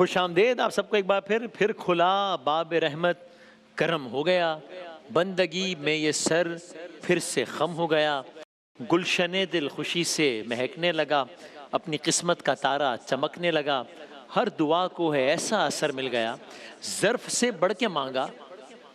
خوش آمدید آپ سب کو ایک بار پھر کھلا باب رحمت کرم ہو گیا، بندگی میں یہ سر پھر سے خم ہو گیا، گلشن دل خوشی سے مہکنے لگا، اپنی قسمت کا تارا چمکنے لگا، ہر دعا کو ہے ایسا اثر مل گیا، ظرف سے بڑھ کے مانگا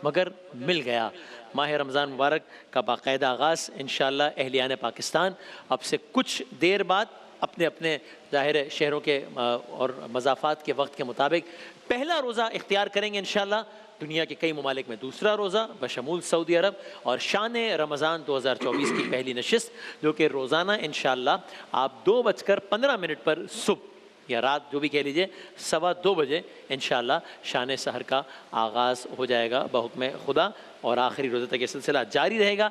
مگر مل گیا۔ ماہ رمضان مبارک کا باقاعدہ آغاز انشاءاللہ اہلیان پاکستان اب سے کچھ دیر بعد اپنے اپنے ظاہر شہروں کے اور مضافات کے وقت کے مطابق پہلا روزہ اختیار کریں گے انشاءاللہ۔ دنیا کے کئی ممالک میں دوسرا روزہ بشمول سعودی عرب، اور شان رمضان 2024 کی پہلی نشست جو کہ روزانہ انشاءاللہ آپ 2:15 پر صبح یا رات جو بھی کہہ لیجئے 2:15 بجے انشاءاللہ شان سحر کا آغاز ہو جائے گا بحکم خدا، اور آخری روزے تک یہ سلسلہ جاری رہے گا۔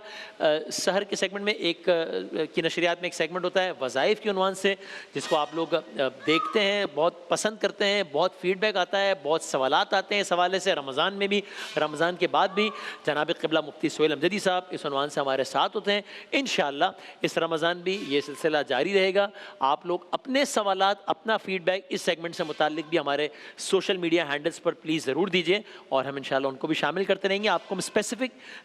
سحر کے سیگمنٹ میں ایک کی نشریات میں ایک سیگمنٹ ہوتا ہے وظائف کے عنوان سے، جس کو آپ لوگ دیکھتے ہیں، بہت پسند کرتے ہیں، بہت فیڈ بیک آتا ہے، بہت سوالات آتے ہیں اس حوالے سے، رمضان میں بھی رمضان کے بعد بھی۔ جناب قبلہ مفتی سہیل امجدی صاحب اس عنوان سے ہمارے ساتھ ہوتے ہیں۔ انشاءاللہ اس رمضان بھی یہ سلسلہ جاری رہے گا۔ آپ لوگ اپنے سوالات، اپنا فیڈ بیک اس سیگمنٹ سے متعلق بھی ہمارے social media handles per please ضرور دیجیے، اور ہم انشاءاللہ ان کو بھی شامل کرتے رہیں گے۔ آپ کو ہم اسپیسیفک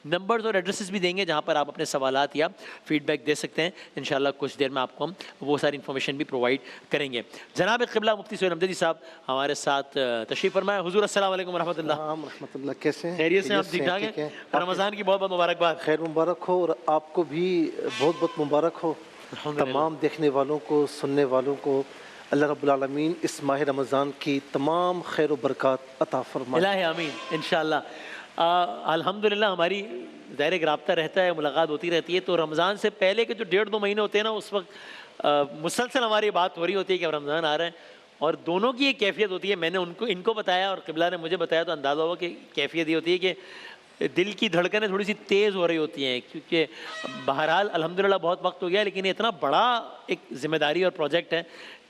نمبرز اور ایڈریسز بھی دیں گے جہاں پر آپ اپنے سوالات یا فیڈ بیک دے سکتے ہیں۔ انشاءاللہ کچھ دیر میں آپ کو ہم وہ ساری انفارمیشن بھی پرووائڈ کریں گے۔ جناب قبلہ مفتی سہیل امجدی صاحب ہمارے ساتھ تشریف فرمائے۔ حضور السلام علیکم ورحمۃ اللہ۔ رحمۃ اللہ، کیسے ہیں؟ خیریت سے؟ آپ ٹھیک ٹھاک ہیں؟ رمضان کی بہت بہت مبارکباد۔ خیر مبارک ہو، اور آپ کو بھی بہت بہت مبارک ہو۔ تمام دیکھنے والوں کو، سننے والوں کو اللہ رب العالمین اس ماہ رمضان کی تمام خیر و برکات عطا فرمائے۔ الہ آمین انشاءاللہ۔ الحمدللہ ہماری ظاہر ایک رابطہ رہتا ہے، ملاقات ہوتی رہتی ہے، تو رمضان سے پہلے کے جو 1.5-2 مہینے ہوتے ہیں نا، اس وقت مسلسل ہماری بات ہو رہی ہوتی ہے کہ اب رمضان آ رہا ہے، اور دونوں کی ایک کیفیت ہوتی ہے۔ میں نے ان کو بتایا اور قبلہ نے مجھے بتایا تو اندازہ ہوا کہ کیفیت یہ ہوتی ہے کہ دل کی دھڑکنیں تھوڑی سی تیز ہو رہی ہوتی ہیں، کیونکہ بہرحال الحمدللہ بہت وقت ہو گیا، لیکن یہ اتنا بڑا ایک ذمہ داری اور پروجیکٹ ہے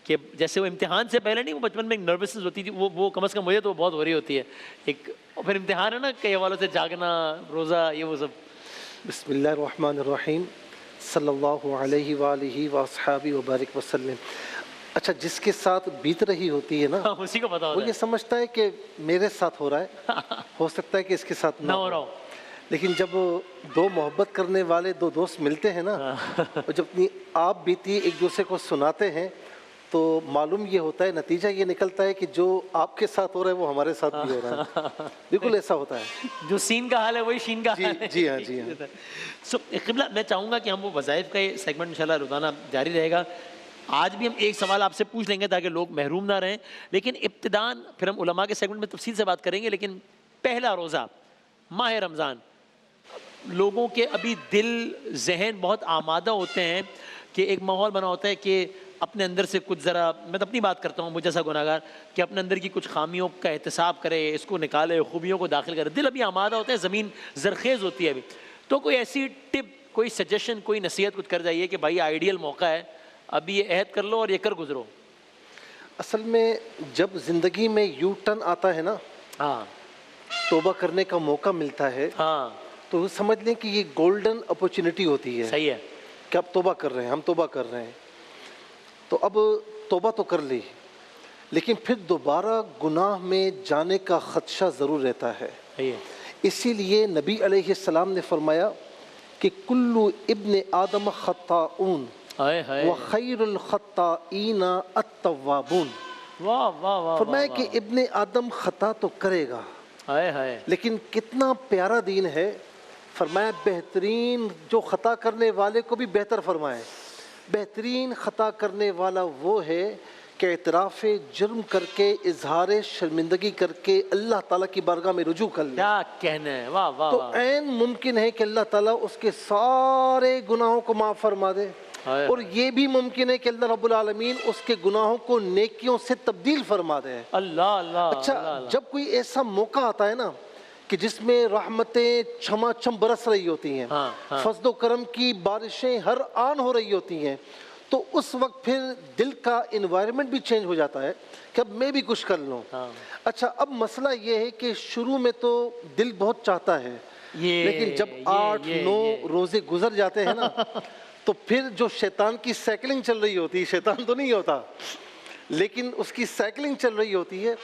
کہ جیسے وہ امتحان سے پہلے نہیں، وہ بچپن میں ایک نروسنس ہوتی تھی، وہ کم از کم مجھے تو بہت ہو رہی ہوتی ہے ایک، اور پھر امتحان ہے نا، کئی حوالوں سے جاگنا، روزہ، یہ وہ سب۔ بسم اللہ الرحمن الرحیم، صلی اللہ علیہ وآلہ وصحبہ وبارک وسلم۔ اچھا، جس کے ساتھ بیت رہی ہوتی ہے نا، اسی کو پتا ہوتا وہ ہے، یہ سمجھتا ہے کہ میرے ساتھ ہو رہا ہے، ہو سکتا ہے کہ اس کے ساتھ نہ ہو رہا ہو۔ لیکن جب دو محبت کرنے والے دو دوست ملتے ہیں نا، اور جب اپنی آپ بیتی ایک دوسرے کو سناتے ہیں، تو معلوم یہ ہوتا ہے، نتیجہ یہ نکلتا ہے کہ جو آپ کے ساتھ ہو رہا ہے وہ ہمارے ساتھ بھی ہو رہا ہے۔ بالکل ایسا ہوتا ہے، جو سین کا حال ہے وہی شین کا حال ہے۔ جی ہاں، جی ہاں۔ سو قبلہ میں چاہوں گا کہ ہم وہ وظائف کا یہ سیگمنٹ انشاءاللہ روزانہ جاری رہے گا۔ آج بھی ہم ایک سوال آپ سے پوچھ لیں گے تاکہ لوگ محروم نہ رہیں، لیکن ابتداءً پھر ہم علماء کے سیگمنٹ میں تفصیل سے بات کریں گے، لیکن پہلا روزہ ماہ رمضان، لوگوں کے ابھی دل ذہن بہت آمادہ ہوتے ہیں کہ ایک ماحول بنا ہوتا ہے کہ اپنے اندر سے کچھ ذرا، میں تو اپنی بات کرتا ہوں، مجھ جیسا گناہگار، کہ اپنے اندر کی کچھ خامیوں کا احتساب کرے، اس کو نکالے، خوبیوں کو داخل کرے، دل ابھی آمادہ ہوتا ہے، زمین زرخیز ہوتی ہے ابھی۔ تو کوئی ایسی ٹپ، کوئی سجیشن، کوئی نصیحت کچھ کر جائیے کہ بھائی آئیڈیل موقع ہے، ابھی یہ عہد کر لو اور یہ کر گزرو۔ اصل میں جب زندگی میں یو ٹرن آتا ہے نا، ہاں، توبہ کرنے کا موقع ملتا ہے، ہاں، تو سمجھ لیں کہ یہ گولڈن اپورچونٹی ہوتی ہے صحیح ہے، کہ اب توبہ کر رہے ہیں، ہم توبہ کر رہے ہیں۔ تو اب توبہ تو کر لی، لیکن پھر دوبارہ گناہ میں جانے کا خدشہ ضرور رہتا ہے۔ صحیح ہے، اسی لیے نبی علیہ السلام نے فرمایا کہ کل ابن آدم خطاؤن ہائے ہائے، وخیر الخطائین التوابون۔ واہ واہ واہ، فرمایا کہ ابن آدم خطا تو کرے گا، ہائے ہائے، لیکن کتنا پیارا دین ہے۔ فرمایا بہترین جو خطا کرنے والے کو بھی بہتر فرمائے، بہترین خطا کرنے والا وہ ہے کہ اعتراف جرم کر کے، اظہار شرمندگی کر کے اللہ تعالیٰ کی بارگاہ میں رجوع کر لے۔ کیا کہنا ہے، واہ واہ تو واہ، عین ممکن ہے کہ اللہ تعالیٰ اس کے سارے گناہوں کو معاف فرما دے، اور یہ بھی ممکن ہے کہ اللہ رب العالمین اس کے گناہوں کو نیکیوں سے تبدیل فرما دے۔ اللہ اللہ، اچھا، جب کوئی ایسا موقع آتا ہے نا کہ جس میں رحمتیں چھما چھم برس رہی ہوتی ہیں، فضل و کرم کی بارشیں ہر آن ہو رہی ہوتی ہیں، تو اس وقت پھر دل کا انوائرمنٹ بھی چینج ہو جاتا ہے کہ اب میں بھی کچھ کر لوں۔ اچھا، اب مسئلہ یہ ہے کہ شروع میں تو دل بہت چاہتا ہے، لیکن جب 8-9 روزے گزر جاتے ہیں نا، تو پھر جو شیطان کی سائیکلنگ چل رہی ہوتی ہے، شیطان تو نہیں ہوتا، لیکن اس کی سائیکلنگ چل رہی ہوتی ہے،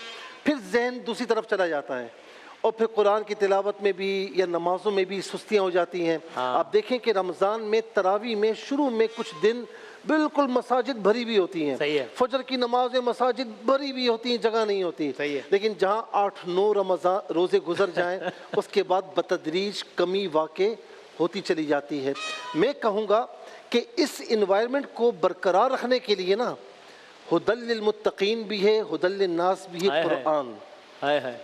پھر ذہن دوسری طرف چلا جاتا ہے، اور پھر قرآن کی تلاوت میں بھی یا نمازوں میں بھی سستیاں ہو جاتی ہیں۔ آپ دیکھیں کہ رمضان میں تراویح میں شروع میں کچھ دن بالکل مساجد بھری بھی ہوتی ہیں، فجر کی نمازیں مساجد بھری بھی ہوتی ہیں، جگہ نہیں ہوتی، لیکن جہاں 8-9 رمضان روزے گزر جائیں اس کے بعد بتدریج کمی واقع ہوتی چلی جاتی ہے۔ میں کہوں گا کہ اس انوائرمنٹ کو برقرار رکھنے کے لیے نا ہدی للمتقین بھی ہے، ہدی للناس بھی ہے قرآن۔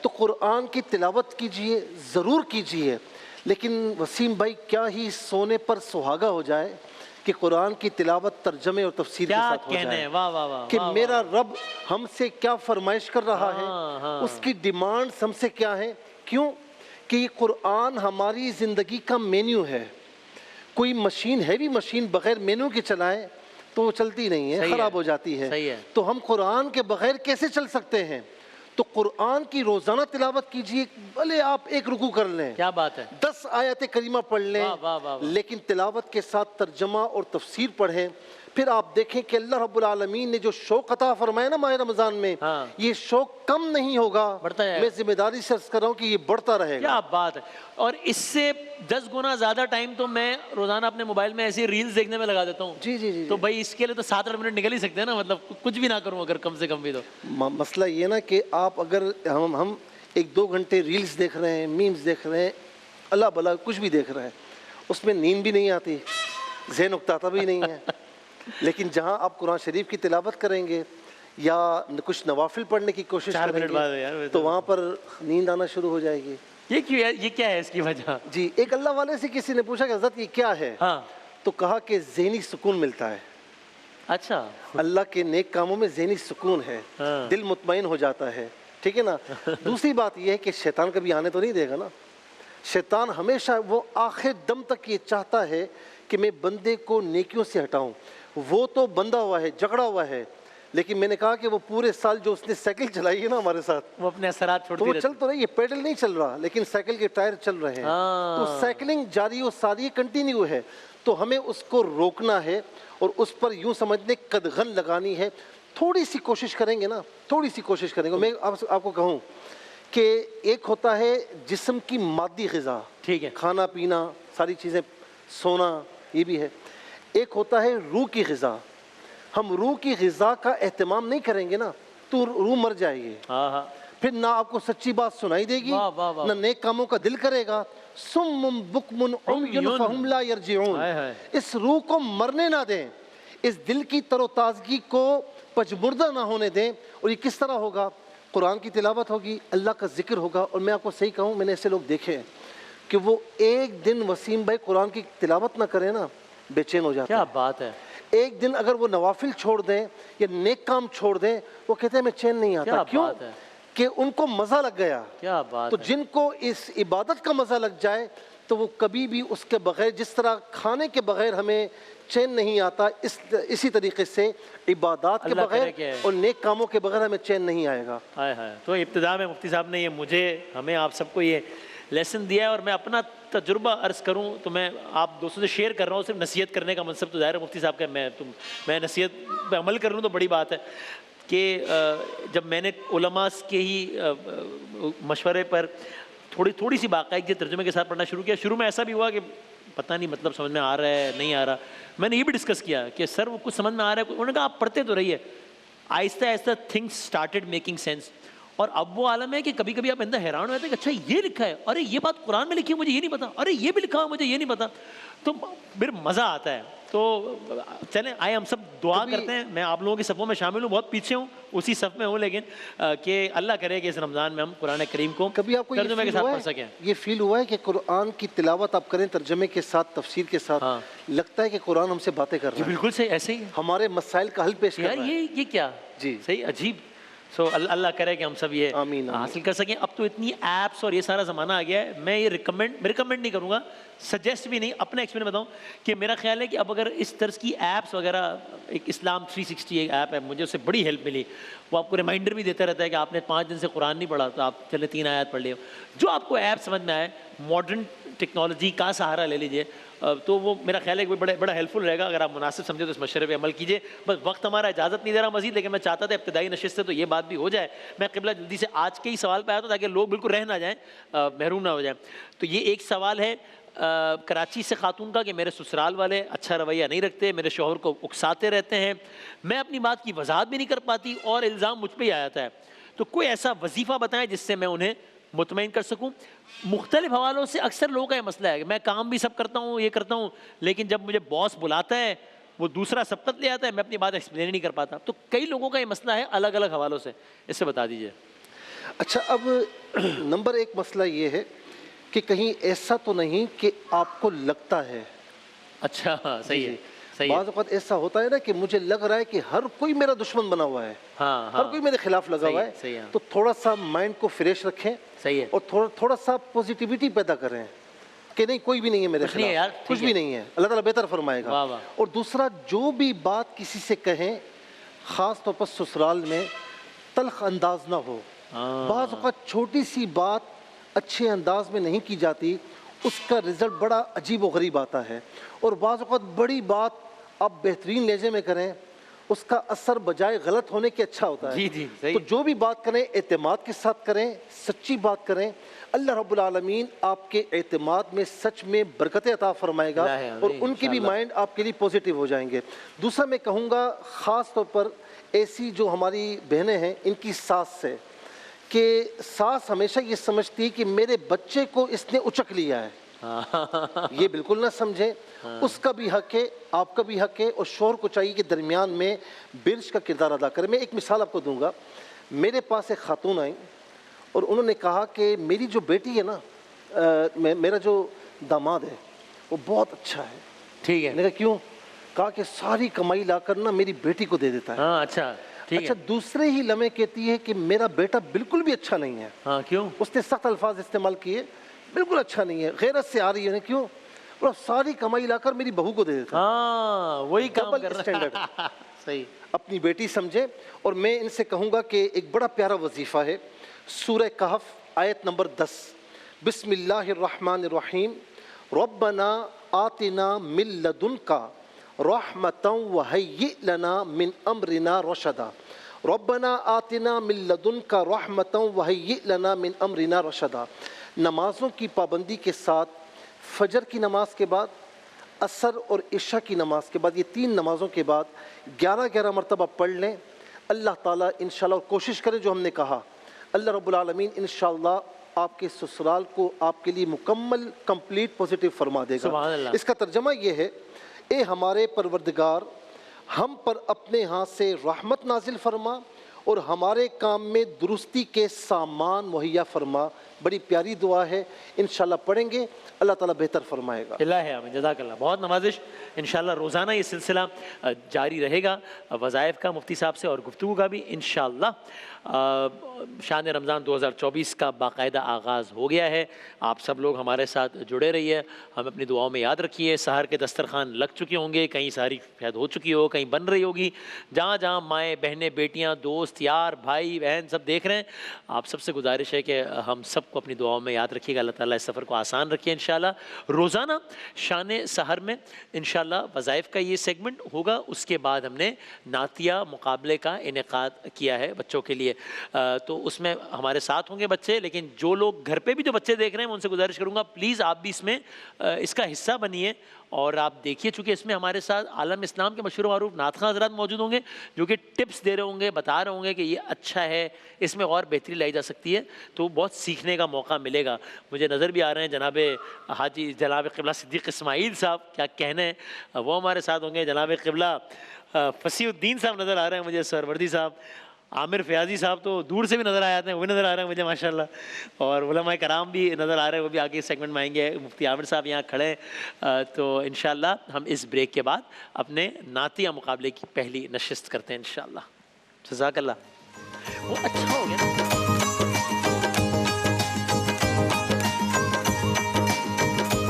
تو قرآن کی تلاوت کیجئے، ضرور کیجئے، لیکن وسیم بھائی کیا ہی سونے پر سہاگا ہو جائے کہ قرآن کی تلاوت ترجمے اور تفسیر کے ساتھ ہو جائے، کہ میرا رب ہم سے کیا فرمائش کر رہا ہے، اس کی ڈیمانڈز ہم سے کیا ہیں۔ کیوں کہ یہ قرآن ہماری زندگی کا مینیو ہے۔ کوئی مشین ہیوی مشین بغیر مینیو کے چلائیں تو وہ چلتی نہیں ہے، خراب ہو جاتی ہے۔ تو ہم قرآن کے بغیر کیسے چل سکتے ہیں؟ تو قرآن کی روزانہ تلاوت کیجئے، بھلے آپ 1 رکوع کر لیں، کیا بات ہے، 10 آیات کریمہ پڑھ لیں، لیکن تلاوت کے ساتھ ترجمہ اور تفسیر پڑھیں۔ پھر آپ دیکھیں کہ اللہ رب العالمین نے جو شوق عطا فرمایا نا ماہ رمضان میں، یہ شوق کم نہیں ہوگا، میں ذمہ داری سے عرض کر رہا ہوں کہ یہ بڑھتا رہے گا۔ کیا بات ہے، اور اس سے 10 گنا زیادہ ٹائم تو میں روزانہ اپنے موبائل میں ایسی ریلز دیکھنے میں لگا دیتا ہوں۔ جی تو بھائی اس کے لیے تو 7-8 منٹ نکل ہی سکتے ہیں نا، مطلب کچھ بھی نہ کروں اگر کم سے کم بھی۔ تو مسئلہ یہ نا کہ آپ اگر ہم 1-2 گھنٹے ریلز دیکھ رہے ہیں، میمز دیکھ رہے ہیں، اللہ بلا کچھ بھی دیکھ رہے ہیں، اس میں نیند بھی نہیں آتی، ذہن اکتاتا بھی نہیں ہے، لیکن جہاں آپ قرآن شریف کی تلاوت کریں گے یا کچھ نوافل پڑھنے کی کوشش کریں گے تو وہاں پر نیند آنا شروع ہو جائے گی۔ یہ کیوں ہے، یہ کیا ہے اس کی وجہ؟ جی، ایک اللہ والے سے کسی نے پوچھا کہ حضرت یہ کیا ہے، تو کہا کہ ذہنی سکون ملتا ہے۔ اچھا، اللہ کے نیک کاموں میں ذہنی سکون ہے، دل مطمئن ہو جاتا ہے، ٹھیک ہے نا۔ دوسری بات یہ ہے کہ شیطان کبھی آنے تو نہیں دے گا نا۔ شیطان ہمیشہ وہ آخر دم تک یہ چاہتا ہے کہ میں بندے کو نیکیوں سے ہٹاؤں۔ وہ تو بندہ ہوا ہے، جھگڑا ہوا ہے، لیکن میں نے کہا کہ وہ پورے سال جو اس نے سائیکل چلائی ہے نا ہمارے ساتھ، وہ اپنے اثرات چھوڑتی تو وہ چل تو رہی ہے، پیڈل نہیں چل رہا لیکن سائیکل کے ٹائر چل رہے ہیں، تو سائیکلنگ جاری و ساری کنٹینیو ہے۔ تو ہمیں اس کو روکنا ہے اور اس پر یوں سمجھنے قدغن لگانی ہے۔ تھوڑی سی کوشش کریں گے نا، تھوڑی سی کوشش کریں گے۔ میں آپ کو کہوں کہ ایک ہوتا ہے جسم کی مادی غذا، ٹھیک ہے، کھانا پینا ساری چیزیں، سونا، یہ بھی ہے۔ ایک ہوتا ہے روح کی غذا۔ ہم روح کی غذا کا اہتمام نہیں کریں گے نا تو روح مر جائے گی، پھر نہ آپ کو سچی بات سنائی دے گی، نہ نیک کاموں کا دل کرے گا۔ سم بکم عمی فہم لا یرجعون۔ اس روح کو مرنے نہ دیں، اس دل کی تر و تازگی کو پجمردہ نہ ہونے دیں۔ اور یہ کس طرح ہوگا؟ قرآن کی تلاوت ہوگی، اللہ کا ذکر ہوگا۔ اور میں آپ کو صحیح کہوں، میں نے ایسے لوگ دیکھے ہیں کہ وہ ایک دن وسیم بھائی قرآن کی تلاوت نہ کریں نا بے چین ہو جاتے ہیں۔ کیا بات ہے، ایک دن اگر وہ نوافل چھوڑ دیں یا نیک کام چھوڑ دیں، وہ کہتے ہیں میں چین نہیں آتا۔ کیوں؟ کہ ان کو مزہ لگ گیا۔ کیا بات ہے، تو جن کو اس عبادت کا مزہ لگ جائے تو وہ کبھی بھی اس کے بغیر، جس طرح کھانے کے بغیر ہمیں چین نہیں آتا، اسی طریقے سے عبادات کے بغیر اور نیک کاموں کے بغیر ہمیں چین نہیں آئے گا۔ تو ابتدا میں مفتی صاحب نے یہ ہمیں آپ سب کو یہ لیسن دیا ہے، اور میں اپنا تجربہ عرض کروں تو میں آپ دوستوں سے شیئر کر رہا ہوں۔ صرف نصیحت کرنے کا منصب تو ظاہر ہے مفتی صاحب کا، میں نصیحت پہ عمل کر لوں تو بڑی بات ہے۔ کہ جب میں نے علماء کے ہی مشورے پر تھوڑی سی باقاعدگی ترجمے کے ساتھ پڑھنا شروع کیا، شروع میں ایسا بھی ہوا کہ پتہ نہیں مطلب سمجھ میں آ رہا ہے نہیں آ رہا۔ میں نے یہ بھی ڈسکس کیا کہ سر وہ کچھ سمجھ میں آ رہا ہے، انہوں نے کہا آپ پڑھتے تو رہیے۔ آہستہ آہستہ تھنگس اسٹارٹڈ میکنگ سینس۔ اور اب وہ عالم ہے کہ کبھی کبھی آپ اندر حیران ہو جاتے ہیں کہ اچھا یہ لکھا ہے، ارے یہ بات قرآن میں لکھی ہے مجھے یہ نہیں پتا، ارے یہ بھی لکھا ہے مجھے یہ نہیں پتا، تو پھر مزہ آتا ہے۔ تو چلیں آئے ہم سب دعا کرتے ہیں۔ میں آپ لوگوں کی صفوں میں شامل ہوں، بہت پیچھے ہوں، اسی صف میں ہوں، لیکن کہ اللہ کرے کہ اس رمضان میں ہم قرآن کریم کو ترجمے کے ساتھ پڑھ سکیں۔ یہ فیل ہوا ہے کہ قرآن کی تلاوت آپ کریں ترجمے کے ساتھ، تفسیر کے ساتھ، لگتا ہے کہ قرآن ہم سے باتیں کر رہا ہے؟ بالکل صحیح، ایسے ہی ہمارے مسائل کا حل پیش کر رہا ہے۔ یہ کیا جی صحیح عجیب۔ سو اللہ کرے کہ ہم سب یہ حاصل کر سکیں۔ اب تو اتنی ایپس اور یہ سارا زمانہ آ گیا ہے، میں یہ ریکمینڈ نہیں کروں گا، سجیسٹ بھی نہیں، اپنا ایکسپیرینس بتاؤں کہ میرا خیال ہے کہ اب اگر اس طرز کی ایپس وغیرہ، ایک اسلام 360 ایک ایپ ہے، مجھے اس سے بڑی ہیلپ ملی۔ وہ آپ کو ریمائنڈر بھی دیتا رہتا ہے کہ آپ نے 5 دن سے قرآن نہیں پڑھا تو آپ چلے 3 آیات پڑھ لیے۔ جو آپ کو ایپ سمجھ میں آئے، ماڈرن ٹیکنالوجی کا سہارا لے لیجئے تو وہ میرا خیال ہے کہ بڑا ہیلپفل رہے گا اگر آپ مناسب سمجھے تو اس مشورے پہ عمل کیجئے. بس وقت ہمارا اجازت نہیں دے رہا مزید, لیکن میں چاہتا تھا ابتدائی نشست سے تو یہ بات بھی ہو جائے. میں قبلہ جلدی سے آج کے ہی سوال پہ آیا تھا تاکہ لوگ بالکل رہ نہ جائیں, محروم نہ ہو جائیں. تو یہ ایک سوال ہے کراچی سے خاتون کا کہ میرے سسرال والے اچھا رویہ نہیں رکھتے, میرے شوہر کو اکساتے رہتے ہیں, میں اپنی بات کی وضاحت بھی نہیں کر پاتی اور الزام مجھ پہ ہی آ جاتا ہے. تو کوئی ایسا وظیفہ بتائیں جس سے میں انہیں مطمئن کر سکوں. مختلف حوالوں سے اکثر لوگوں کا یہ مسئلہ ہے کہ میں کام بھی سب کرتا ہوں, یہ کرتا ہوں, لیکن جب مجھے باس بلاتا ہے وہ دوسرا سبقت لے آتا ہے, میں اپنی بات ایکسپلین نہیں کر پاتا. تو کئی لوگوں کا یہ مسئلہ ہے الگ الگ حوالوں سے, اس سے بتا دیجئے. اچھا, اب نمبر ایک مسئلہ یہ ہے کہ کہیں ایسا تو نہیں کہ آپ کو لگتا ہے. اچھا صحیح ہے. بعض اوقات ایسا ہوتا ہے نا کہ مجھے لگ رہا ہے کہ ہر کوئی میرا دشمن بنا ہوا ہے, ہر کوئی میرے خلاف لگا ہوا ہے. تو تھوڑا سا مائنڈ کو فریش رکھیں اور تھوڑا سا پوزیٹیوٹی پیدا کریں کہ نہیں کوئی بھی نہیں ہے میرے خلاف, کچھ بھی نہیں ہے, اللہ تعالیٰ بہتر فرمائے گا. اور دوسرا, جو بھی بات کسی سے کہیں خاص طور پر سسرال میں تلخ انداز نہ ہو. بعض اوقات چھوٹی سی بات اچھے انداز میں نہیں کی جاتی, اس کا رزلٹ بڑا عجیب و غریب آتا ہے. اور بعض اوقات بڑی بات آپ بہترین لہجے میں کریں, اس کا اثر بجائے غلط ہونے کے اچھا ہوتا ہے. تو جو بھی بات کریں اعتماد کے ساتھ کریں, سچی بات کریں. اللہ رب العالمین آپ کے اعتماد میں سچ میں برکتیں عطا فرمائے گا اور ان کی بھی مائنڈ آپ کے لیے پوزیٹیو ہو جائیں گے. دوسرا میں کہوں گا خاص طور پر ایسی جو ہماری بہنیں ہیں ان کی ساس سے, کہ ساس ہمیشہ یہ سمجھتی کہ میرے بچے کو اس نے اچک لیا ہے. یہ بالکل نہ سمجھیں, اس کا بھی حق ہے, آپ کا بھی حق ہے, اور شوہر کو چاہیے کہ درمیان میں برج کا کردار ادا کرے. میں ایک مثال آپ کو دوں گا. میرے پاس ایک خاتون آئیں اور انہوں نے کہا کہ میری جو بیٹی ہے نا, میرا جو داماد ہے وہ بہت اچھا ہے. ٹھیک ہے. میں نے کہا کیوں؟ کہا کہ ساری کمائی لا کر نا میری بیٹی کو دے دیتا ہے. اچھا دوسرے ہی لمحے کہتی ہے کہ میرا بیٹا بالکل بھی اچھا نہیں ہے. کیوں؟ اس نے سخت الفاظ استعمال کیے, بالکل اچھا نہیں ہے, غیرت سے آ رہی ہے. کیوں؟ اور ساری کمائی لا کر میری بہو کو دے دیتا ہے. وہی کام کر اسٹینڈرڈ. صحیح. اپنی بیٹی سمجھے. اور میں ان سے کہوں گا کہ ایک بڑا پیارا وظیفہ ہے, سورہ کہف آیت نمبر 10, بسم اللہ الرحمن الرحیم, ربنا آتنا من لدنک رحمتا وہیئ لنا من امرنا رشدا. ربنا آتنا من لدنک رحمتا وہیئ لنا من امرنا رشدا. نمازوں کی پابندی کے ساتھ فجر کی نماز کے بعد, عصر اور عشاء کی نماز کے بعد, یہ 3 نمازوں کے بعد 11 مرتبہ پڑھ لیں. اللہ تعالیٰ انشاءاللہ, اور کوشش کریں جو ہم نے کہا, اللہ رب العالمین انشاءاللہ آپ کے سسرال کو آپ کے لیے مکمل کمپلیٹ پوزیٹیو فرما دے گا. اس کا ترجمہ یہ ہے, اے ہمارے پروردگار, ہم پر اپنے ہاتھ سے رحمت نازل فرما اور ہمارے کام میں درستی کے سامان مہیا فرما. بڑی پیاری دعا ہے, انشاءاللہ پڑھیں گے, اللہ تعالیٰ بہتر فرمائے گا. اللہ ہے, جزاک اللہ. بہت نوازش. انشاءاللہ روزانہ یہ سلسلہ جاری رہے گا, وظائف کا مفتی صاحب سے اور گفتگو کا بھی انشاءاللہ. شان رمضان 2024 کا باقاعدہ آغاز ہو گیا ہے. آپ سب لوگ ہمارے ساتھ جڑے رہیے, ہم اپنی دعاؤں میں یاد رکھیے. سحر کے دسترخوان لگ چکے ہوں گے, کہیں ساری شاید ہو چکی ہو, کہیں بن رہی ہوگی. جہاں جہاں مائیں بہنیں بیٹیاں دوست یار بھائی بہن سب دیکھ رہے ہیں, آپ سب سے گزارش ہے کہ ہم سب کو اپنی دعاؤں میں یاد رکھیے گا. اللہ تعالیٰ اس سفر کو آسان رکھیے. انشاءاللہ روزانہ شان سحر میں انشاءاللہ وظائف کا یہ سیگمنٹ ہوگا. اس کے بعد ہم نے نعتیہ مقابلے کا انعقاد کیا ہے بچوں کے لیے, تو اس میں ہمارے ساتھ ہوں گے بچے. لیکن جو لوگ گھر پہ بھی جو بچے دیکھ رہے ہیں میں ان سے گزارش کروں گا پلیز آپ بھی اس میں اس کا حصہ بنیے. اور آپ دیکھیے, چونکہ اس میں ہمارے ساتھ عالم اسلام کے مشہور و معروف نعت خواں حضرات موجود ہوں گے جو کہ ٹپس دے رہے ہوں گے, بتا رہے ہوں گے کہ یہ اچھا ہے, اس میں اور بہتری لائی جا سکتی ہے. تو بہت سیکھنے کا موقع ملے گا. مجھے نظر بھی آ رہے ہیں جناب حاجی جناب قبلہ صدیق اسماعیل صاحب, کیا کہنے ہیں, وہ ہمارے ساتھ ہوں گے. جناب قبلہ فصیح الدین صاحب نظر آ رہے ہیں مجھے, سہروردی صاحب, عامر فیاضی صاحب تو دور سے بھی نظر آ جاتے ہیں, وہ بھی نظر آ رہے ہیں مجھے ماشاءاللہ. اور علماء کرام بھی نظر آ رہے ہیں, وہ بھی آگے سیگمنٹ میں آئیں گے. مفتی عامر صاحب یہاں کھڑے ہیں. تو انشاءاللہ ہم اس بریک کے بعد اپنے نعتیہ مقابلے کی پہلی نشست کرتے ہیں انشاءاللہ. جزاک اللہ. وہ اچھا ہو گیا نا.